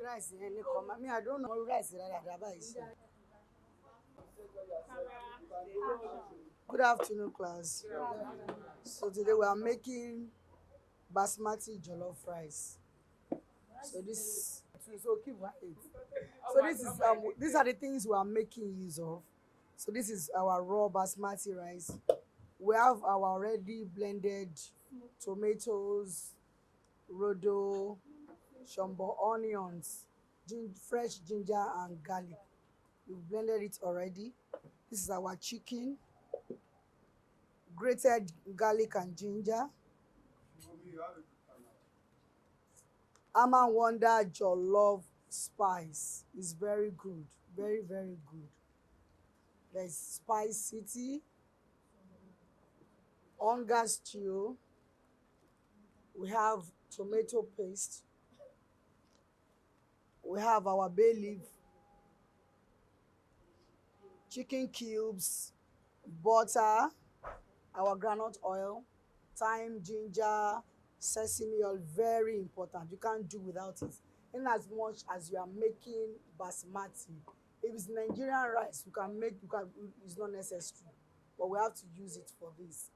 rice any come. I mean, I don't know rice is. Good afternoon, class. So today we are making basmati jollof rice. So this, so keep quiet. So this is these are the things we are making use of. So this is our raw basmati rice. We have our already blended tomatoes, rodo, shombo, onions, fresh ginger and garlic. We've blended it already. This is our chicken, grated garlic and ginger. Ama Wonder jollof spice is very good, very good. There's Spice City, hunger stew. We have tomato paste. We have our bay leaf, chicken cubes, butter, our groundnut oil, thyme, ginger, sesame oil, very important. You can't do without it. In as much as you are making basmati, if it's Nigerian rice, it's not necessary, but we have to use it for this.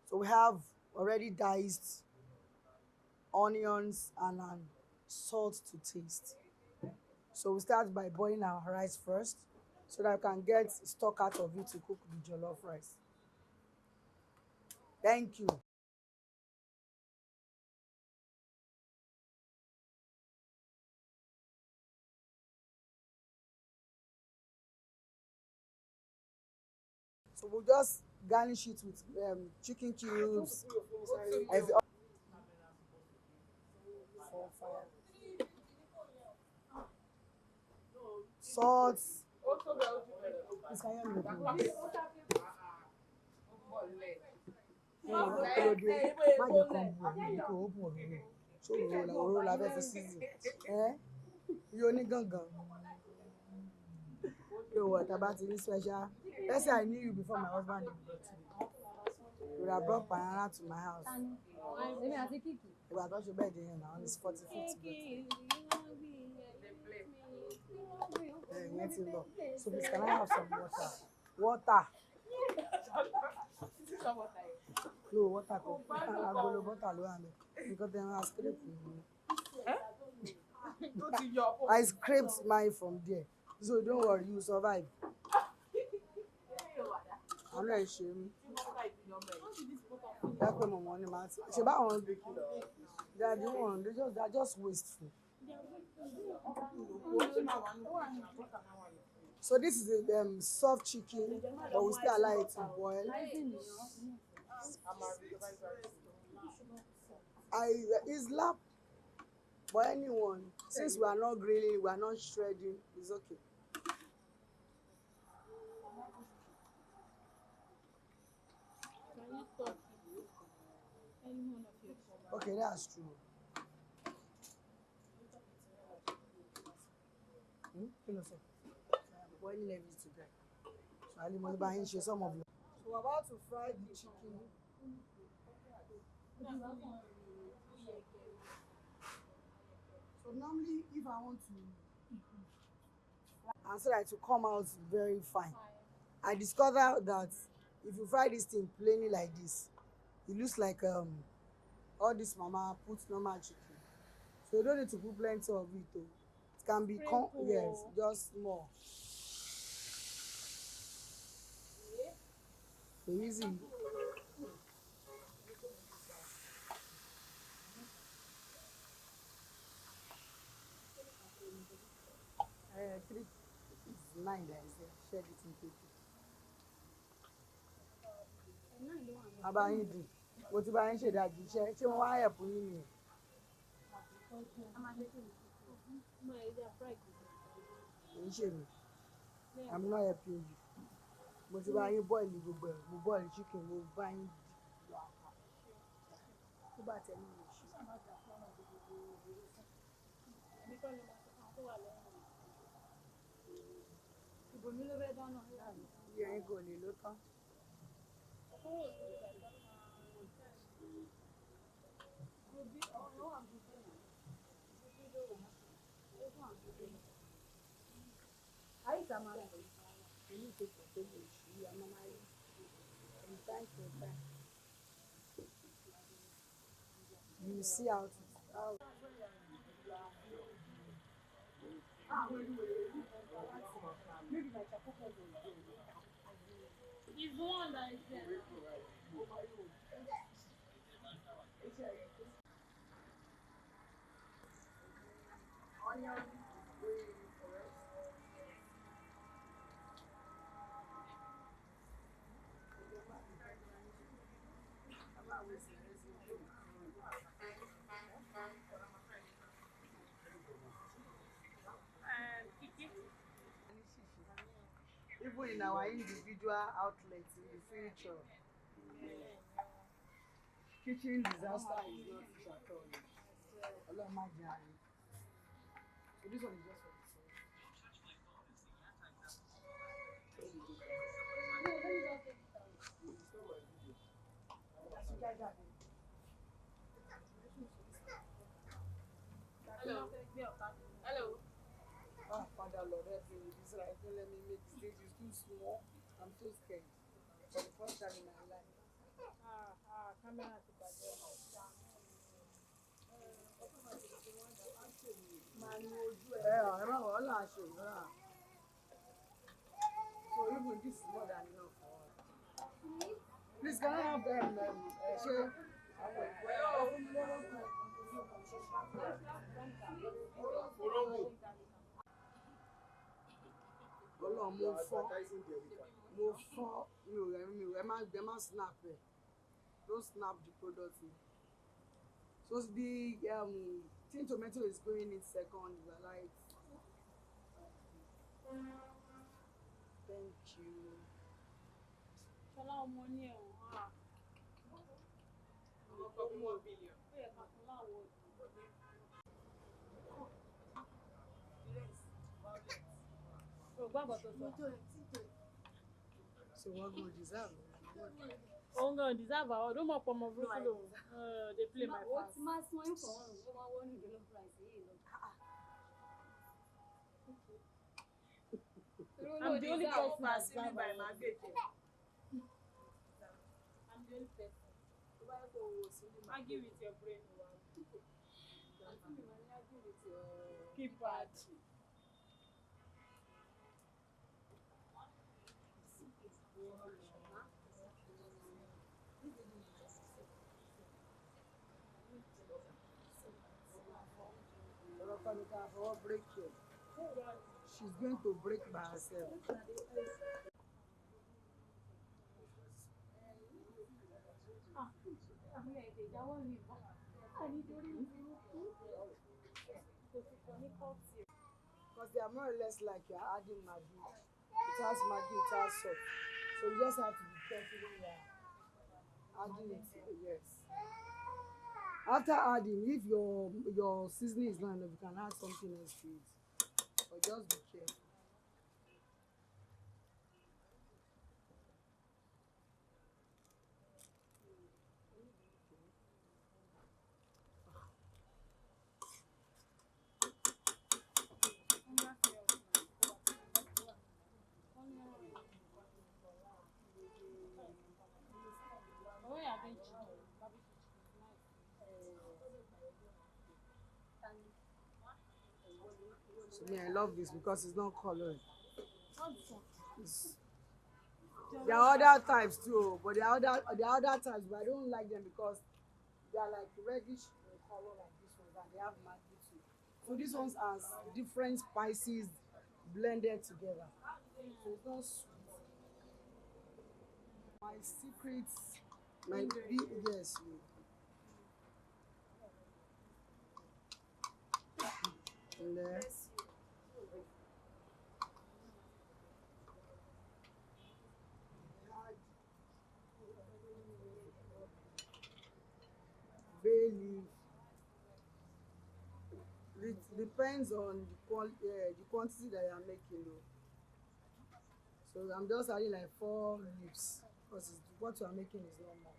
So we have already diced onions and salt to taste. So we start by boiling our rice first so that I can get stock out of it to cook the jollof rice. Thank you. So we'll just garnish it with chicken cubes, salt. You what about this special? Let's say I knew you before my husband you would have brought banana to my house. You are not your bed in now, it's 40-50. So please, can I have some water? Water. No, water. Because then I scraped I scraped mine from there. So don't worry, you survive. I'm not ashamed. That's where my money matters. It's about 100 kilos. They're just wasteful. So this is a soft chicken, but we still allow it to boil. It's lap for anyone. Since we are not grilling, we are not shredding, it's okay. Okay, that's true. Boiling everything together. So I must buy some of you. So we're about to fry the chicken. So normally, if I want to, and so that to come out very fine, I discovered that if you fry this thing plainly like this, it looks like all this mama puts normal chicken. So you don't need to put plenty of it though. It can be yes, just small. So easy. Three is 9 that is there. Share it in people. How about you do? What about you share that? Share. Ṣé wọ́n wá help yín ni? I'm not helping you. But if I boil you boil chicken, we buy you. Who about tell me? You ain't going to look on. You need to protect the tree. I'm not from time to time. You see how He's the one that is there. Kiki. even in our individual outlets in the future, kitchen disaster is not fish at all. Allah Majari. So this one is just for the sauce. Hello. Hello. Ah, Father Lord, help me with this right. Don't let me make mistakes. It's too small. I'm so scared. For the first time in my life. Camera ti bàjẹ́. All our show. So even this is more than enough for us. Please, can I have share? Ọlọ́run mo fọ́ mi ò rẹ̀ mi ò ẹ má snap ẹ̀, don't snap the product. So the tin tomato is going in second. We are like, thank you. Ṣọlá ọmọ ní ẹ̀wọ̀n. Ọmọ kan fún 1 billion. Ó yẹ ká fún láwọn òdì. O gbàgbọ́ tó sọ. So what go deserve? Òun gan deserve àwọn ọdún mọ̀ pọ̀ ọmọ burúkú lòun. They play my What pass. mass money for one? Ó máa wọ́n ní jollof rice yìí lọ. I'm the only person that Pass me by my baby. I'm the only person. Argue with your brain. Keep bad. Break it. She's going to break by herself. Because they are more or less like you are adding Maggi. It has Maggi, it has salt. So you just have to be careful when you are adding it. Yes. After adding, if your seasoning is not enough, you can add something else to it. But just be careful. So me, I love this because it's not colored. There are other types too, but there are other types, but I don't like them because they are like reddish color like this one, and they have Maggi too. So these ones has different spices blended together. So it's not sweet. My secrets, yes. And bay leaf. It depends on the quantity that you are making though. So I'm just adding like 4 leaves because what you are making is not much.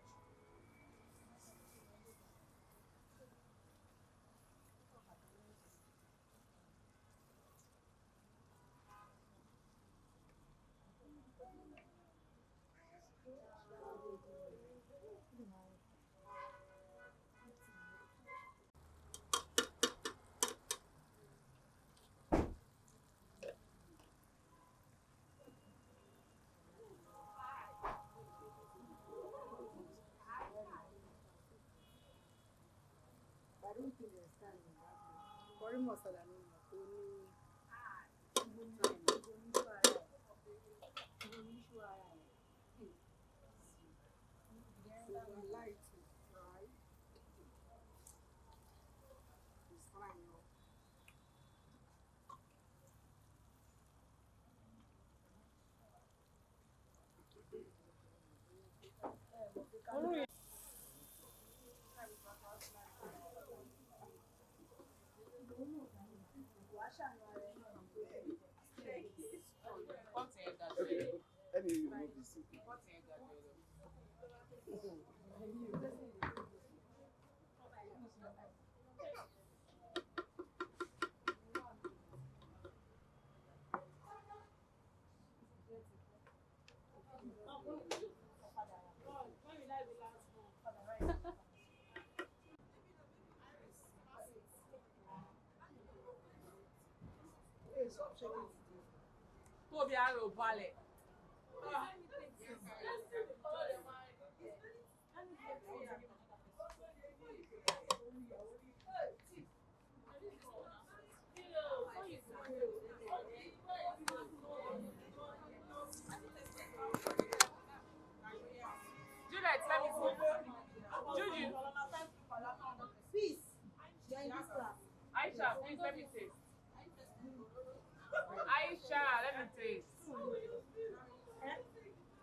I don't think they stand in that way. Curry masala no more. So I like to fry. It's fine. Okay, let me remove this. Hey, stop shaking. Tóbi ara ò balẹ̀. Juliet, let me see. Juju. Peace. You're in this class. Aisha, please let me taste. Aisha, let me taste.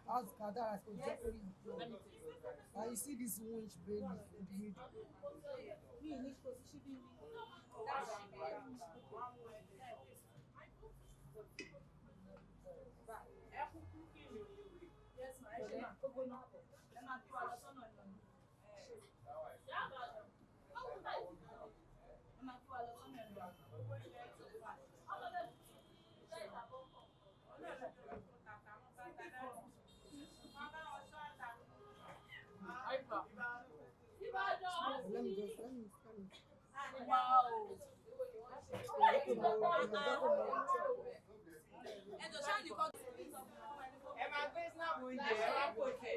How's Kadara supposed to Let me taste. you see this winch baby in the middle. Aisha. Let me. Wow. Ẹ máa gbé snap oúnjẹ, ẹ máa pò tẹ̀.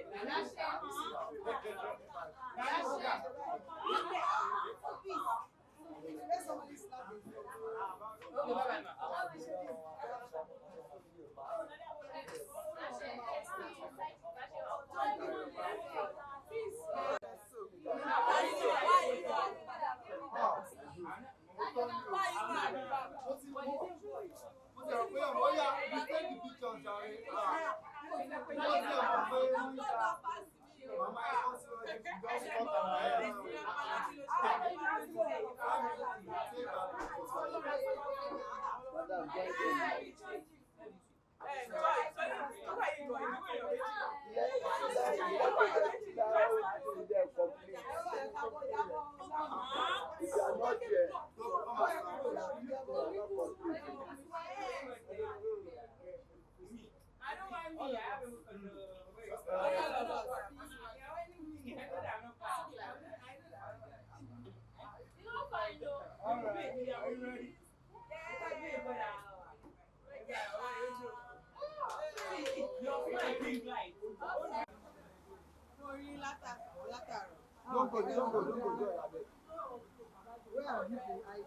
Let somebody snap it. Okay, bye-bye. Don't go, where are you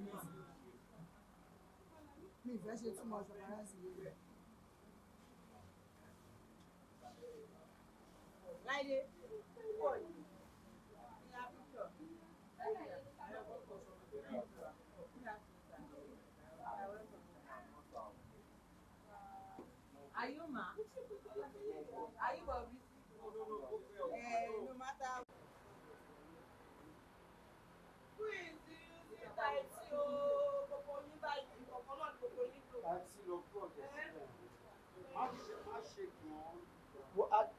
from? Me, if I say too much, I'm going to see you. Lady. Are you ma? Are you Bobby? No matter who is the type What